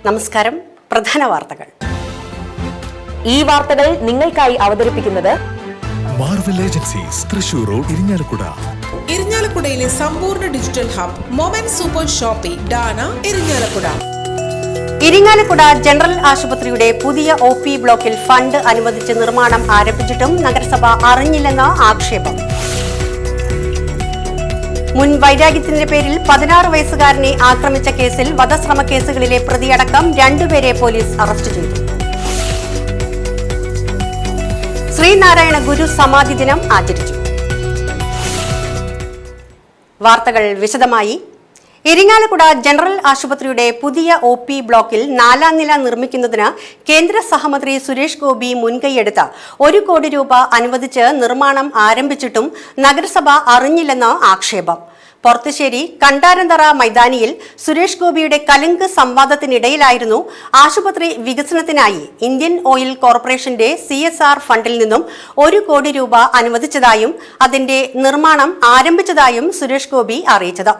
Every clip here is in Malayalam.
നമസ്കാരം. പ്രധാന വാർത്തകൾ. ഈ വാർത്തകൾ നിങ്ങൾക്കായി അവതരിപ്പിക്കുന്നത് Marvel agencies, Thrissur road, Irinjalakuda. ഇരിഞ്ഞാലക്കുടയിലെ സമ്പൂർണ്ണ digital hub moment super shoppe ഡാന ഇരിഞ്ഞാലക്കുട. ഇരിങ്ങാലക്കുട ജനറൽ ആശുപത്രിയുടെ പുതിയ OP ബ്ലോക്കിൽ ഫണ്ട് അനുവദിച്ച് നിർമ്മാണം ആരംഭിച്ചിട്ടും നഗരസഭ അറിഞ്ഞില്ലെന്ന ആക്ഷേപം. മുൻ വൈരാഗ്യത്തിന്റെ പേരിൽ 16 വയസ്സുകാരനെ ആക്രമിച്ച കേസിൽ വധശ്രമ കേസുകളിലെ പ്രതിയടക്കം 2 പേരെ പോലീസ് അറസ്റ്റ് ചെയ്തു. ശ്രീനാരായണ ഗുരു സമാധി ദിനം ആചരിച്ചു. വാർത്തകൾ വിശദമായി. ഇരിങ്ങാലക്കുട ജനറൽ ആശുപത്രിയുടെ പുതിയ OP ബ്ലോക്കിൽ 4ാം നില നിർമ്മിക്കുന്നതിന് കേന്ദ്ര സഹമന്ത്രി സുരേഷ് ഗോപി മുൻകൈയെടുത്ത് 1 കോടി രൂപ അനുവദിച്ച് നിർമ്മാണം ആരംഭിച്ചിട്ടും നഗരസഭ അറിഞ്ഞില്ലെന്ന് ആക്ഷേപം. പൊർത്തുശ്ശേരി കണ്ടാരന്തറ മൈതാനിയിൽ സുരേഷ് ഗോപിയുടെ കലുങ്ക് സംവാദത്തിനിടയിലായിരുന്നു ആശുപത്രി വികസനത്തിനായി ഇന്ത്യൻ ഓയിൽ കോർപ്പറേഷന്റെ CSR ഫണ്ടിൽ നിന്നും 1 കോടി രൂപ അനുവദിച്ചതായും അതിന്റെ നിർമ്മാണം ആരംഭിച്ചതായും സുരേഷ് ഗോപി അറിയിച്ചത്.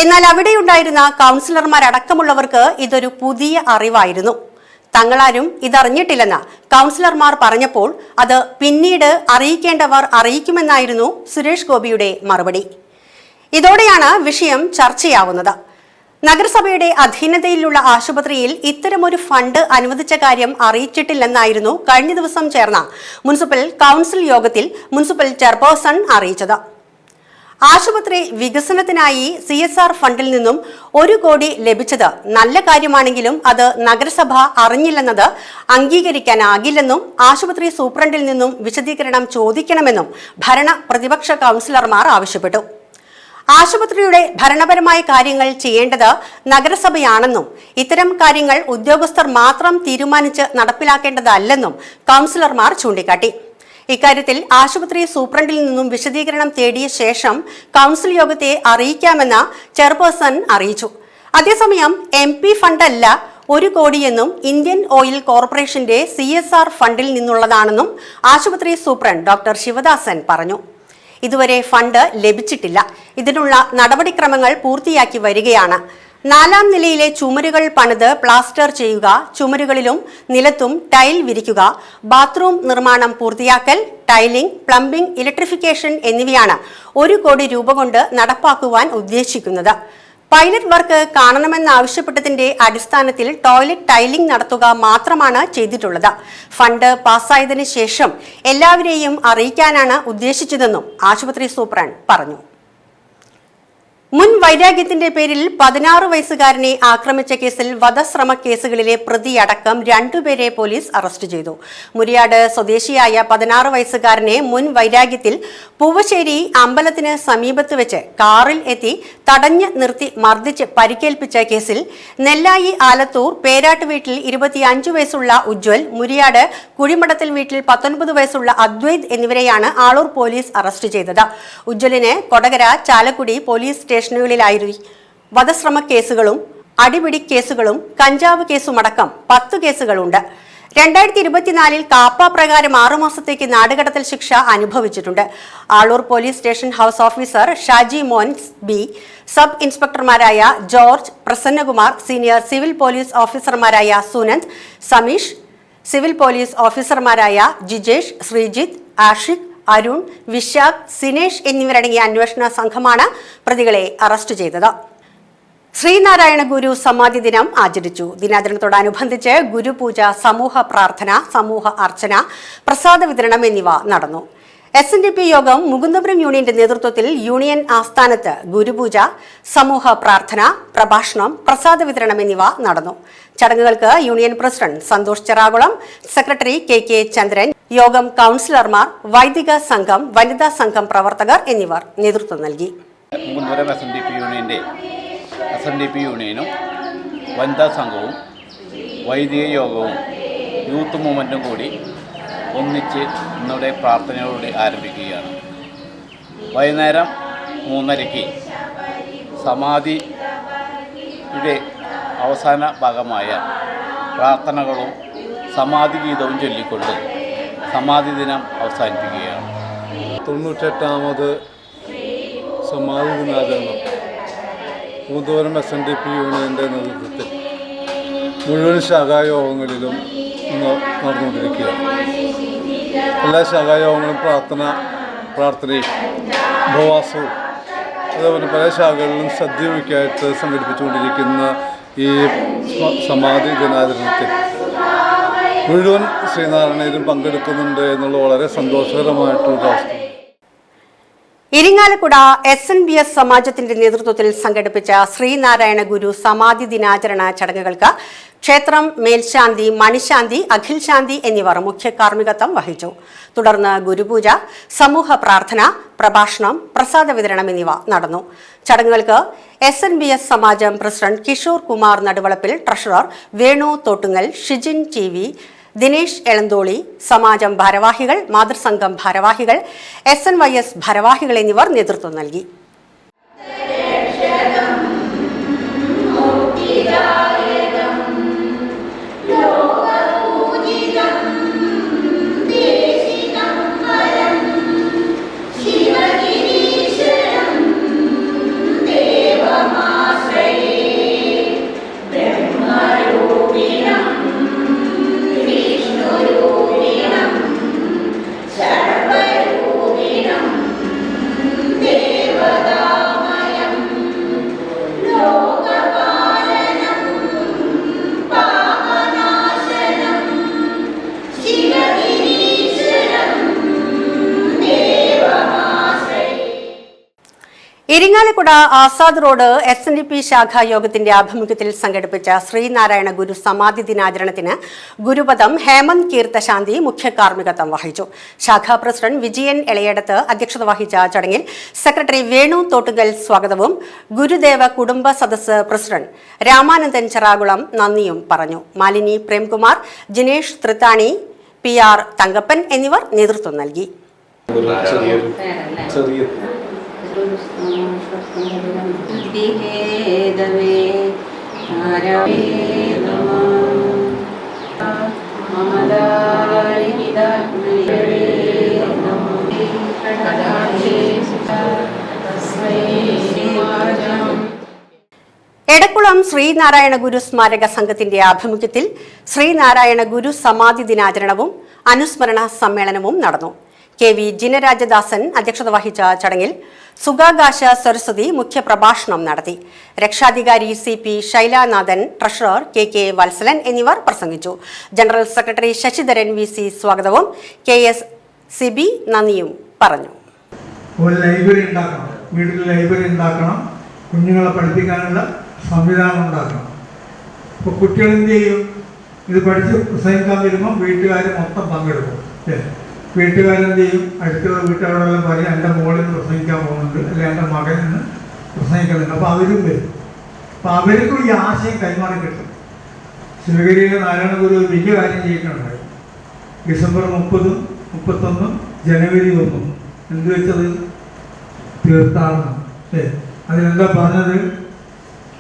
എന്നാൽ അവിടെയുണ്ടായിരുന്ന കൗൺസിലർമാരടക്കമുള്ളവർക്ക് ഇതൊരു പുതിയ അറിവായിരുന്നു. തങ്ങളാരും ഇതറിഞ്ഞിട്ടില്ലെന്ന് കൗൺസിലർമാർ പറഞ്ഞപ്പോൾ അത് പിന്നീട് അറിയിക്കേണ്ടവർ അറിയിക്കുമെന്നായിരുന്നു സുരേഷ് ഗോപിയുടെ മറുപടി. ഇതോടെയാണ് വിഷയം ചർച്ചയാവുന്നത്. നഗരസഭയുടെ അധീനതയിലുള്ള ആശുപത്രിയിൽ ഇത്തരമൊരു ഫണ്ട് അനുവദിച്ച കാര്യം അറിയിച്ചിട്ടില്ലെന്നായിരുന്നു കഴിഞ്ഞ ദിവസം ചേർന്ന മുനിസിപ്പൽ കൗൺസിൽ യോഗത്തിൽ മുനിസിപ്പൽ ചെയർപേഴ്സൺ അറിയിച്ചത്. ആശുപത്രി വികസനത്തിനായി CSR ഫണ്ടിൽ നിന്നും 1 കോടി ലഭിച്ചത് നല്ല കാര്യമാണെങ്കിലും അത് നഗരസഭ അറിഞ്ഞില്ലെന്നത് അംഗീകരിക്കാനാകില്ലെന്നും ആശുപത്രി സൂപ്രണ്ടിൽ നിന്നും വിശദീകരണം ചോദിക്കണമെന്നും ഭരണ പ്രതിപക്ഷ കൗൺസിലർമാർ ആവശ്യപ്പെട്ടു. ആശുപത്രിയുടെ ഭരണപരമായ കാര്യങ്ങൾ ചെയ്യേണ്ടത് നഗരസഭയാണെന്നും ഇത്തരം കാര്യങ്ങൾ ഉദ്യോഗസ്ഥർ മാത്രം തീരുമാനിച്ച് നടപ്പിലാക്കേണ്ടതല്ലെന്നും കൗൺസിലർമാർ ചൂണ്ടിക്കാട്ടി. ഇക്കാര്യത്തിൽ ആശുപത്രി സൂപ്രണ്ടിൽ നിന്നും വിശദീകരണം തേടിയ ശേഷം കൗൺസിൽ യോഗത്തെ അറിയിക്കാമെന്ന് ചെയർപേഴ്സൺ അറിയിച്ചു. അതേസമയം MP ഫണ്ടല്ല 1 കോടിയെന്നും ഇന്ത്യൻ ഓയിൽ കോർപ്പറേഷന്റെ CSR ഫണ്ടിൽ നിന്നുള്ളതാണെന്നും ആശുപത്രി സൂപ്രണ്ട് ഡോക്ടർ ശിവദാസൻ പറഞ്ഞു. ഇതുവരെ ഫണ്ട് ലഭിച്ചിട്ടില്ല. ഇതിനുള്ള നടപടിക്രമങ്ങൾ പൂർത്തിയാക്കി വരികയാണ്. 4ാം നിലയിലെ ചുമരുകൾ പണിത് പ്ലാസ്റ്റർ ചെയ്യുക, ചുമരുകളിലും നിലത്തും ടൈൽ വിരിക്കുക, ബാത്റൂം നിർമ്മാണം പൂർത്തിയാക്കൽ, ടൈലിംഗ്, പ്ലംബിംഗ്, ഇലക്ട്രിഫിക്കേഷൻ എന്നിവയാണ് 1 കോടി രൂപ കൊണ്ട് നടപ്പാക്കുവാൻ ഉദ്ദേശിക്കുന്നത്. പൈലറ്റ് വർക്ക് കാണണമെന്നാവശ്യപ്പെട്ടതിന്റെ അടിസ്ഥാനത്തിൽ ടോയ്ലറ്റ് ടൈലിംഗ് നടത്തുക മാത്രമാണ് ചെയ്തിട്ടുള്ളത്. ഫണ്ട് പാസ്സായതിനു ശേഷം എല്ലാവരെയും അറിയിക്കാനാണ് ഉദ്ദേശിച്ചതെന്നും ആശുപത്രി സൂപ്രണ്ട് പറഞ്ഞു. മുൻ വൈരാഗ്യത്തിന്റെ പേരിൽ 16 വയസ്സുകാരനെ ആക്രമിച്ച കേസിൽ വധശ്രമ കേസുകളിലെ പ്രതിയടക്കം 2 പേരെ പോലീസ് അറസ്റ്റ് ചെയ്തു. മുരിയാട് സ്വദേശിയായ 16 വയസ്സുകാരനെ മുൻ വൈരാഗ്യത്തിൽ പൂവശ്ശേരി അമ്പലത്തിന് സമീപത്ത് വെച്ച് കാറിൽ എത്തി തടഞ്ഞ് നിർത്തി മർദ്ദിച്ച് പരിക്കേൽപ്പിച്ച കേസിൽ നെല്ലായി ആലത്തൂർ പേരാട്ട് വീട്ടിൽ 25 വയസ്സുള്ള ഉജ്വൽ, മുരിയാട് കുഴിമടത്തിൽ വീട്ടിൽ 19 വയസ്സുള്ള അദ്വൈത് എന്നിവരെയാണ് ആളൂർ പോലീസ് അറസ്റ്റ് ചെയ്തത്. ഉജ്വലിന് കൊടകര, ചാലക്കുടി പോലീസ് സ്റ്റേഷനുകളിലായി വധശ്രമ കേസുകളും അടിപിടി കേസുകളും കഞ്ചാവ് കേസുമടക്കം 10 കേസുകളുണ്ട്. 2024 കാപ്പ പ്രകാരം 6 മാസത്തേക്ക് നാടുകടത്തൽ ശിക്ഷ അനുഭവിച്ചിട്ടുണ്ട്. Aloor police station house officer Shaji Mons B, sub ഇൻസ്പെക്ടർമാരായ George, Prasannakumar, senior civil police ഓഫീസർമാരായ സുനന്ദ്, സമീഷ്, സിവിൽ പോലീസ് ഓഫീസർമാരായ ജിജേഷ്, ശ്രീജിത്ത്, ആഷിഖ്, അരുൺ, വിശാഖ്, സിനേഷ് എന്നിവരടങ്ങിയ അന്വേഷണ സംഘമാണ് പ്രതികളെ അറസ്റ്റ് ചെയ്തത്. ശ്രീനാരായണ ഗുരു സമാധി ദിനം ആചരിച്ചു. ദിനാചരണത്തോടനുബന്ധിച്ച് ഗുരുപൂജ, സമൂഹ പ്രാർത്ഥന, സമൂഹ അർച്ചന, പ്രസാദ വിതരണം എന്നിവ നടന്നു. SNDP യോഗം മുകുന്ദപുരം യൂണിയന്റെ നേതൃത്വത്തിൽ യൂണിയൻ ആസ്ഥാനത്ത് ഗുരുപൂജ, സമൂഹ പ്രാർത്ഥന, പ്രഭാഷണം, പ്രസാദ വിതരണം എന്നിവ നടന്നു. ചടങ്ങുകൾക്ക് union president Santhosh Cherakulam, secretary KK Chandran, യോഗം കൗൺസിലർമാർ, വൈദിക സംഘം, വനിതാ സംഘം പ്രവർത്തകർ എന്നിവർ നേതൃത്വം നൽകി. SNDP യൂണിയനും വനിതാ സംഘവും വൈദിക യോഗവും യൂത്ത് മൂവ്മെൻറ്റും കൂടി ഒന്നിച്ച് ഇന്നവിടെ പ്രാർത്ഥനയോടുകൂടി ആരംഭിക്കുകയാണ്. വൈകുന്നേരം 3:30 സമാധിയുടെ അവസാന ഭാഗമായ പ്രാർത്ഥനകളും സമാധി ഗീതവും ചൊല്ലിക്കൊണ്ട് സമാധി ദിനം അവസാനിപ്പിക്കുകയാണ്. 98ാമത് സമാധി ദിനാചരണം മുകുന്ദപുരം SNDP യൂണിയൻ്റെ നേതൃത്വത്തിൽ മുഴുവൻ ശാഖായോഗങ്ങളിലും ഇന്ന് നടന്നുകൊണ്ടിരിക്കുകയാണ്. എല്ലാ ശാഖായോഗങ്ങളും പ്രാർത്ഥനയും ഉപവാസവും അതേപോലെ പല ശാഖകളിലും സദ്യയൊക്കെയായിട്ട് സംഘടിപ്പിച്ചുകൊണ്ടിരിക്കുന്ന ഈ സമാധി ദിനാചരണത്തിൽ മുഴുവൻ ശ്രീനാരായണയിലും പങ്കെടുക്കുന്നുണ്ട് എന്നുള്ള വളരെ സന്തോഷകരമായിട്ടുള്ള അവസ്ഥ. ഇരിങ്ങാലക്കുട SNBS സമാജത്തിന്റെ നേതൃത്വത്തിൽ സംഘടിപ്പിച്ച ശ്രീനാരായണ ഗുരു സമാധി ദിനാചരണ ചടങ്ങുകൾക്ക് ക്ഷേത്രം മേൽശാന്തി, മണിശാന്തി, അഖിൽ ശാന്തി എന്നിവർ മുഖ്യ കാർമ്മികത്വം വഹിച്ചു. തുടർന്ന് ഗുരുപൂജ, സമൂഹ പ്രാർത്ഥന, പ്രഭാഷണം, പ്രസാദ വിതരണം എന്നിവ നടന്നു. ചടങ്ങുകൾക്ക് SNBS സമാജം president Kishore Kumar നടുവളപ്പിൽ, treasurer Venu Thottungal, Shijin TV, Dinesh Elantholi, സമാജം ഭാരവാഹികൾ, മാതൃസംഘം ഭാരവാഹികൾ, SNYS ഭാരവാഹികൾ എന്നിവർ നേതൃത്വം നൽകി. ഇരിങ്ങാലക്കുട ആസാദ് റോഡ് SNDP ശാഖാ യോഗത്തിന്റെ ആഭിമുഖ്യത്തിൽ സംഘടിപ്പിച്ച ശ്രീനാരായണ ഗുരു സമാധി ദിനാചരണത്തിന് ഗുരുപദം ഹേമന്ത് കീർത്തശാന്തി മുഖ്യ കാർമ്മികത്വം വഹിച്ചു. ശാഖാ പ്രസിഡന്റ് വിജയൻ എളയടത്ത് അധ്യക്ഷത വഹിച്ച ചടങ്ങിൽ സെക്രട്ടറി വേണു തോട്ടുകൽ സ്വാഗതവും ഗുരുദേവ കുടുംബ സദസ്സ് പ്രസിഡന്റ് രാമാനന്ദൻ ചെറാകുളം നന്ദിയും പറഞ്ഞു. മാലിനി പ്രേംകുമാർ, ജിനേഷ് തൃത്താണി, PR തങ്കപ്പൻ എന്നിവർ നേതൃത്വം നൽകി. എടക്കുളം ശ്രീനാരായണ ഗുരു സ്മാരക സംഘത്തിന്റെ ആഭിമുഖ്യത്തിൽ ശ്രീനാരായണ ഗുരു സമാധി ദിനാചരണവും അനുസ്മരണ സമ്മേളനവും നടന്നു. KV ജിനരാജദാസൻ അധ്യക്ഷത വഹിച്ച ചടങ്ങിൽ സുഗാകാശ സരസ്വതി മുഖ്യപ്രഭാഷണം നടത്തി. രക്ഷാധികാരി CP ശൈലാനാഥൻ, ട്രഷറർ KK വത്സലൻ എന്നിവർ പ്രസംഗിച്ചു. ജനറൽ സെക്രട്ടറി ശശിധരൻ VC സ്വാഗതവും KS CB നന്ദിയും പറഞ്ഞു. ഒരു ലൈബ്രറി ഉണ്ടാക്കണം, വീട്ടിൽ ലൈബ്രറി ഉണ്ടാക്കണം, കുഞ്ഞുങ്ങളെ പഠിപ്പിക്കാനുള്ള സംവിധാനം ഉണ്ടാക്കണം. ഇപ്പോൾ കുട്ടികൾ എന്ത് ചെയ്യും? ഇത് പഠിച്ച് പ്രസംഗിക്കാൻ വരുമ്പോൾ വീട്ടുകാർ മൊത്തം പങ്കെടുക്കും. വീട്ടുകാരെന്ത് ചെയ്യും? അടുത്തുള്ള വീട്ടുകാരോടെല്ലാം പറയും, എൻ്റെ മോളിൽ നിന്ന് പ്രസംഗിക്കാൻ പോകുന്നുണ്ട്, അല്ലെങ്കിൽ എൻ്റെ മകനിൽ നിന്ന് പ്രസംഗിക്കുന്നുണ്ട്. അപ്പോൾ അവരും വരും. അപ്പോൾ അവർക്കും ഈ ആശയം കൈമാറി കിട്ടും. ശിവഗിരിയിലെ നാരായണ ഗുരു ഒരു വലിയ കാര്യം ചെയ്തിട്ടുണ്ടായി. ഡിസംബർ 30, 31, ജനുവരി 1 എന്ത് വെച്ചത്? തീർത്ഥാടനം. അതിലെന്താ പറഞ്ഞത്?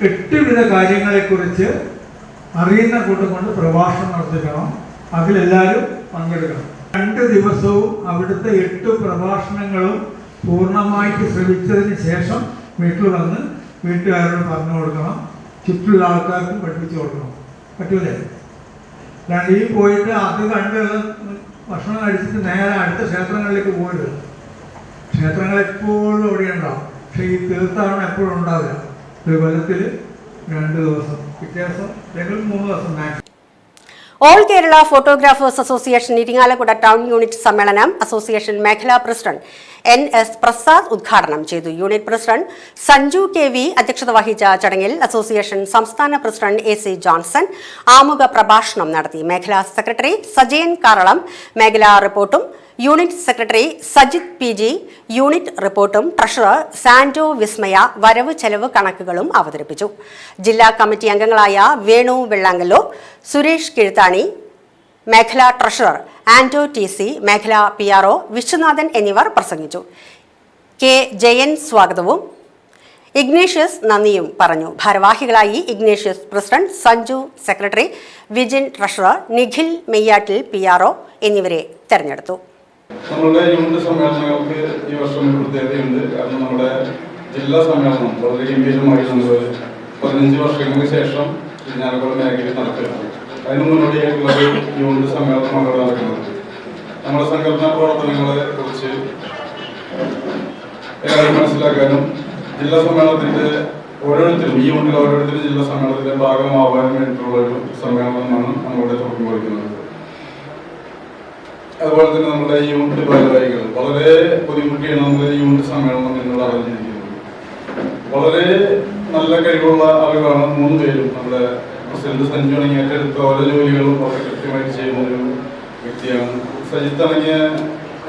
8 വിധ കാര്യങ്ങളെക്കുറിച്ച് അറിയുന്ന കൂട്ടം കൊണ്ട് പ്രഭാഷണം നടത്തിക്കണം. അതിലെല്ലാവരും പങ്കെടുക്കണം. 2 ദിവസവും അവിടുത്തെ 8 പ്രഭാഷണങ്ങളും പൂർണ്ണമായിട്ട് ശ്രമിച്ചതിന് ശേഷം വീട്ടിൽ വന്ന് വീട്ടുകാരോട് പറഞ്ഞു കൊടുക്കണം. ചുറ്റുള്ള ആൾക്കാർക്കും പഠിപ്പിച്ചു കൊടുക്കണം. പറ്റൂലേ? ഈ പോയിട്ട് അത് കണ്ട് ഭക്ഷണം കഴിച്ചിട്ട് നേരെ അടുത്ത ക്ഷേത്രങ്ങളിലേക്ക് പോയിട്ട്, ക്ഷേത്രങ്ങൾ എപ്പോഴും അവിടെ ഉണ്ടാവും. പക്ഷേ ഈ തീർത്ഥാടനം എപ്പോഴും ഉണ്ടാവില്ല. ഒരു കൊല്ലത്തിൽ 2 ദിവസം, പിറ്റേ ദിവസം അല്ലെങ്കിൽ 3 ദിവസം maximum. All Kerala photographers association Irinjalakuda town unit സമ്മേളനം അസോസിയേഷൻ മേഖലാ പ്രസിഡന്റ് NS പ്രസാദ് ഉദ്ഘാടനം ചെയ്തു. യൂണിറ്റ് പ്രസിഡന്റ് സഞ്ജു KV അധ്യക്ഷത വഹിച്ച ചടങ്ങിൽ അസോസിയേഷൻ സംസ്ഥാന പ്രസിഡന്റ് AC ജോൺസൺ ആമുഖ പ്രഭാഷണം നടത്തി. മേഖലാ സെക്രട്ടറി സജയൻ കാറളം മേഖലാ റിപ്പോർട്ടും, unit secretary Sajith PG unit റിപ്പോർട്ടും, ട്രഷറർ സാൻഡോ വിസ്മയ വരവ് ചെലവ് കണക്കുകളും അവതരിപ്പിച്ചു. ജില്ലാ കമ്മിറ്റി അംഗങ്ങളായ വേണു വെള്ളാങ്കല്ലോ, സുരേഷ് കിഴുത്താണി, മേഖലാ ട്രഷറർ ആൻഡോ TC, മേഖലാ PRO വിശ്വനാഥൻ എന്നിവർ പ്രസംഗിച്ചു. K ജയൻ സ്വാഗതവും ഇഗ്നേഷ്യസ് നന്ദിയും പറഞ്ഞു. ഭാരവാഹികളായി Ignatius president, Sanju secretary, Vijin treasurer, Nikhil Meyyattil PRO എന്നിവരെ തെരഞ്ഞെടുത്തു. നമ്മളുടെ യൂണിറ്റ് സമ്മേളനങ്ങൾക്ക് ഈ വർഷം ഒരു പ്രത്യേകതയുണ്ട്. കാരണം നമ്മുടെ ജില്ലാ സമ്മേളനം വളരെ ഗംഭീരമായി നമ്മൾ 15 വർഷങ്ങൾക്ക് ശേഷം ഇരിഞ്ഞാലക്കുട മേഖലയിൽ നടക്കുന്നത്. അതിന് മുന്നോടിയായിട്ടുള്ളത് യൂണിറ്റ് സമ്മേളനം അവിടെ നടക്കുന്നത്. നമ്മുടെ സംഘടനാ പ്രവർത്തനങ്ങളെ കുറിച്ച് എല്ലാവരും മനസ്സിലാക്കാനും ജില്ലാ സമ്മേളനത്തിന്റെ ഓരോരുത്തരും ഈ യൂണിറ്റിൽ ഓരോരുത്തരും ജില്ലാ സമ്മേളനത്തിന്റെ ഭാഗമാവാനും വേണ്ടിയിട്ടുള്ള ഒരു സമ്മേളനമാണ് നമ്മളിവിടെ തുടങ്ങി കൊടുക്കുന്നത്. അതുപോലെ തന്നെ നമ്മുടെ ഈ യൂണിറ്റ് ഭാരവാഹികൾ വളരെ ബുദ്ധിമുട്ടിയാണ് നമ്മുടെ ഈ യൂണിറ്റ് സമ്മേളനം എന്നുള്ള അറിഞ്ഞിരിക്കുന്നത്. വളരെ നല്ല കഴിവുള്ള ആളുകളാണ് 3 പേരും. നമ്മുടെ പ്രസിഡന്റ് സഞ്ജു അണങ്ങി ഏറ്റെടുത്ത ഓരോ ജോലികളും വളരെ കൃത്യമായിട്ട് ചെയ്യുന്ന ഒരു വ്യക്തിയാണ്. സജിത്ത് അണങ്ങിയ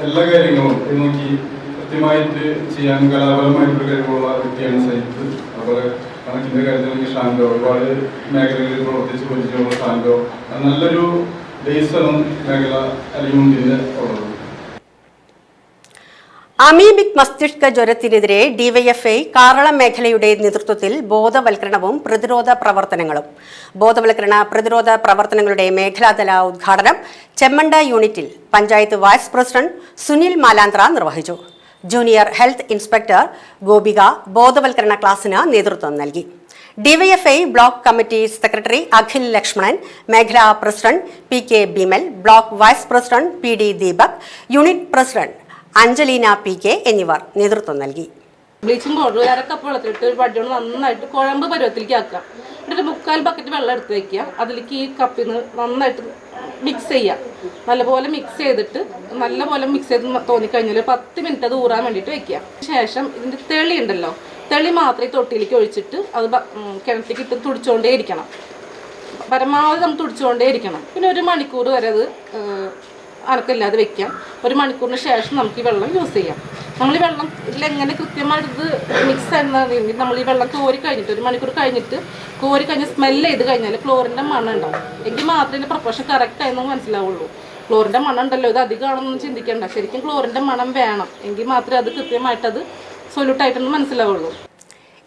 എല്ലാ കാര്യങ്ങളും നോക്കി കൃത്യമായിട്ട് ചെയ്യാൻ കലാപരമായിട്ടൊരു കഴിവുള്ള വ്യക്തിയാണ് സജിത്ത്. അതുപോലെ കണക്കിന്റെ കാര്യത്തിലേക്ക് ഷാൻഡോ, ഒരുപാട് മേഖലകളിൽ പ്രവർത്തിച്ച് പരിചയമുള്ള ഷാൻഡോ, നല്ലൊരു ബേസാണ് മേഖല അലിയൂണിന്റെ ഉള്ളത്. അമീബിക് മസ്തിഷ്ക ജ്വരത്തിനെതിരെ ഡിവൈഎഫ്ഐ കാറളം മേഖലയുടെ നേതൃത്വത്തിൽ ബോധവൽക്കരണവും പ്രതിരോധ പ്രവർത്തനങ്ങളും. ബോധവൽക്കരണ പ്രതിരോധ പ്രവർത്തനങ്ങളുടെ മേഖലാതല ഉദ്ഘാടനം ചെമ്മണ്ട യൂണിറ്റിൽ പഞ്ചായത്ത് വൈസ് പ്രസിഡന്റ് സുനിൽ മാലാന്ത്ര നിർവഹിച്ചു. ജൂനിയർ ഹെൽത്ത് ഇൻസ്പെക്ടർ ഗോപിക ബോധവൽക്കരണ ക്ലാസിന് നേതൃത്വം നൽകി. DYFI block committee secretary Akhil Lakshmanan, മേഖലാ president PK Bimal, block vice president PD Deepak, unit president Anjalina PK എന്നിവർ നേതൃത്വം നൽകി. ബ്ലീച്ചിങ് പൗഡർ അരക്കപ്പ് വെള്ളത്തിലിട്ട് ഒരു വടിയോട് നന്നായിട്ട് കുഴമ്പ് പരുവത്തിലേക്ക് ആക്കുക. എന്നിട്ട് 3/4 ബക്കറ്റ് വെള്ളം എടുത്ത് വയ്ക്കുക. അതിലേക്ക് ഈ കപ്പിൽ നിന്ന് നന്നായിട്ട് മിക്സ് ചെയ്യുക. നല്ലപോലെ മിക്സ് ചെയ്തിട്ട് നല്ലപോലെ മിക്സ് ചെയ്ത് തോന്നിക്കഴിഞ്ഞാൽ 10 മിനിറ്റ് അത് ഊറാൻ വേണ്ടിയിട്ട് വെക്കുക. ശേഷം ഇതിൻ്റെ തെളി ഉണ്ടല്ലോ, തെളി മാത്രമേ തൊട്ടിയിലേക്ക് ഒഴിച്ചിട്ട് അത് കിണറ്റിലേക്ക് ഇട്ട് തുടിച്ചുകൊണ്ടേ ഇരിക്കണം. പരമാവധി നമ്മൾ തുടിച്ചുകൊണ്ടേ ഇരിക്കണം. പിന്നെ 1 മണിക്കൂർ വരെ അത് അനക്കില്ലാതെ വെക്കാം. 1 മണിക്കൂറിന് ശേഷം നമുക്ക് ഈ വെള്ളം യൂസ് ചെയ്യാം. നമ്മൾ ഈ വെള്ളം ഇതിലെങ്ങനെ കൃത്യമായിട്ട് മിക്സ് ആയിരുന്നെങ്കിൽ നമ്മൾ ഈ വെള്ളം കോരി കഴിഞ്ഞിട്ട് 1 മണിക്കൂർ കഴിഞ്ഞിട്ട് കോരി കഴിഞ്ഞ് സ്മെല്ല് ചെയ്ത് കഴിഞ്ഞാൽ ക്ലോറിൻ്റെ മണം ഉണ്ടാവും. എങ്കിൽ മാത്രമേ ഇതിൻ്റെ പ്രൊപ്പോർഷൻ കറക്റ്റായി നമുക്ക് മനസ്സിലാവുള്ളൂ. ക്ലോറിൻ്റെ മണം ഉണ്ടല്ലോ, ഇത് അധികമാണെന്നൊന്നും ചിന്തിക്കേണ്ട. ശരിക്കും ക്ലോറിൻ്റെ മണം വേണം, എങ്കിൽ മാത്രമേ അത് കൃത്യമായിട്ടത് സൊല്യൂട്ടായിട്ടൊന്ന് മനസ്സിലാവുള്ളൂ.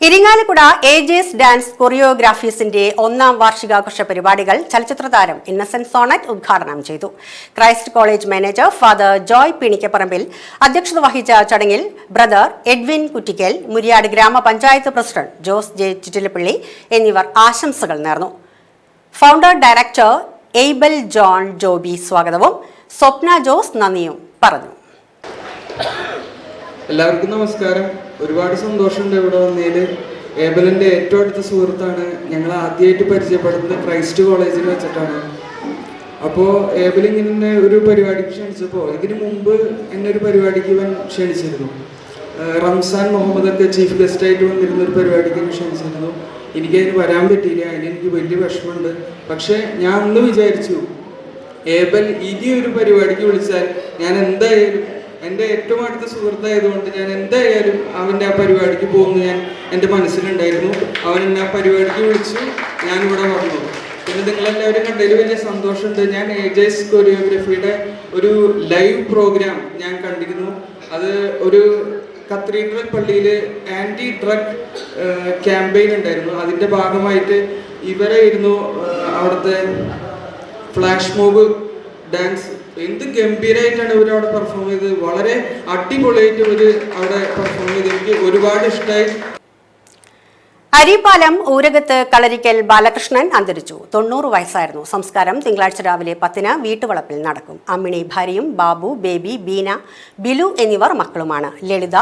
ഇരിങ്ങാലക്കുട AJS ഡാൻസ് കൊറിയോഗ്രാഫീസിന്റെ 1ാം വാർഷികാഘോഷ പരിപാടികൾ ചലച്ചിത്ര താരം ഇന്നസെന്റ് സോണറ്റ് ഉദ്ഘാടനം ചെയ്തു. Christ college manager father Joy Pinikkaparambil അധ്യക്ഷത വഹിച്ച ചടങ്ങിൽ ബ്രദർ എഡ്വിൻ കുറ്റിക്കൽ, മുരിയാട് ഗ്രാമപഞ്ചായത്ത് പ്രസിഡന്റ് ജോസ് J ചിറ്റിലപ്പള്ളി എന്നിവർ ആശംസകൾ നേർന്നു. Founder director Abel John Joby സ്വാഗതവും സ്വപ്ന ജോസ് നന്ദിയും പറഞ്ഞു. എല്ലാവർക്കും നമസ്കാരം. ഒരുപാട് സന്തോഷമുണ്ട് ഇവിടെ വന്നതിൽ. ഏബലിൻ്റെ ഏറ്റവും അടുത്ത സുഹൃത്താണ്. ഞങ്ങൾ ആദ്യമായിട്ട് പരിചയപ്പെടുന്നത് ക്രൈസ്റ്റ് കോളേജിൽ വെച്ചിട്ടാണ്. അപ്പോൾ ഏബൽ ഇങ്ങനെ ഒരു പരിപാടിക്ക് ക്ഷണിച്ചപ്പോൾ ഇതിനു മുമ്പ് എന്നെ ഒരു പരിപാടിക്ക് ഇവൻ ക്ഷണിച്ചിരുന്നു. റംസാൻ മുഹമ്മദൊക്കെ ചീഫ് ഗസ്റ്റായിട്ട് വന്നിരുന്ന ഒരു പരിപാടിക്ക് എന്നെ ക്ഷണിച്ചിരുന്നു. എനിക്കതിന് വരാൻ പറ്റിയില്ല. അതിനെനിക്ക് വലിയ വിഷമമുണ്ട്. പക്ഷേ ഞാൻ ഒന്ന് വിചാരിച്ചു, ഏബൽ ഇനി ഒരു പരിപാടിക്ക് വിളിച്ചാൽ ഞാൻ എന്തായാലും, എൻ്റെ ഏറ്റവും അടുത്ത സുഹൃത്തായതുകൊണ്ട് ഞാൻ എന്തായാലും അവൻ്റെ ആ പരിപാടിക്ക് പോകുന്നു ഞാൻ എൻ്റെ മനസ്സിലുണ്ടായിരുന്നു. അവൻ എന്നെ ആ പരിപാടിക്ക് വിളിച്ചു, ഞാനിവിടെ വന്നു. പിന്നെ നിങ്ങളെല്ലാവരും കണ്ടതിൽ വലിയ സന്തോഷമുണ്ട്. ഞാൻ AJS കൊറിയോഗ്രഫിയുടെ ഒരു ലൈവ് പ്രോഗ്രാം ഞാൻ കണ്ടിരുന്നു. അത് ഒരു കത്തീഡ്രൽ പള്ളിയിൽ ആൻറ്റി ഡ്രഗ് ക്യാമ്പയിൻ ഉണ്ടായിരുന്നു. അതിൻ്റെ ഭാഗമായിട്ട് ഇവരായിരുന്നു അവിടുത്തെ ഫ്ലാഷ് മോബ് ഡാൻസ്. എന്ത് ഗംഭീരമായിട്ടാണ് ഇവർ അവിടെ പെർഫോം ചെയ്തത്. വളരെ അടിപൊളിയായിട്ട് ഇവർ അവിടെ പെർഫോം ചെയ്ത് എനിക്ക് ഒരുപാട് ഇഷ്ടമായി. അരിപ്പാലം ഊരകത്ത് കളരിക്കൽ ബാലകൃഷ്ണൻ അന്തരിച്ചു. 90 വയസ്സായിരുന്നു. സംസ്കാരം തിങ്കളാഴ്ച രാവിലെ 10-ന് വീട്ടുവളപ്പിൽ നടക്കും. അമ്മിണി ഭാര്യയും ബാബു, ബേബി, ബീന, ബിലു എന്നിവർ മക്കളുമാണ്. ലളിത,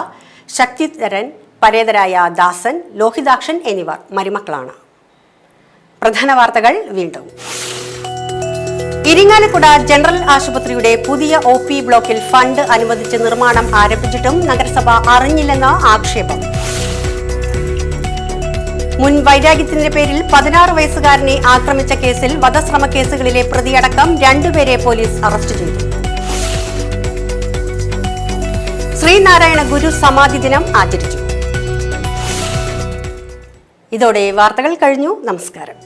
ശക്തിധരൻ, പരേതരായ ദാസൻ, ലോഹിതാക്ഷൻ എന്നിവർ മരുമക്കളാണ്. പ്രധാന വാർത്തകൾ വീണ്ടും. ഇരിങ്ങാലക്കുട ജനറൽ ആശുപത്രിയുടെ പുതിയ OP ബ്ലോക്കിൽ ഫണ്ട് അനുവദിച്ച് നിർമ്മാണം ആരംഭിച്ചിട്ടും നഗരസഭ അറിഞ്ഞില്ലെന്ന ആക്ഷേപം. മുൻ വൈരാഗ്യത്തിന്റെ പേരിൽ 16 വയസ്സുകാരനെ ആക്രമിച്ച കേസിൽ വധശ്രമ കേസുകളിലെ പ്രതിയടക്കം 2 പേരെ പോലീസ് അറസ്റ്റ് ചെയ്തു. ശ്രീനാരായണ ഗുരു സമാധി ദിനം ആചരിച്ചു. ഇതോടെ വാർത്തകൾ കഴിഞ്ഞു. നമസ്കാരം.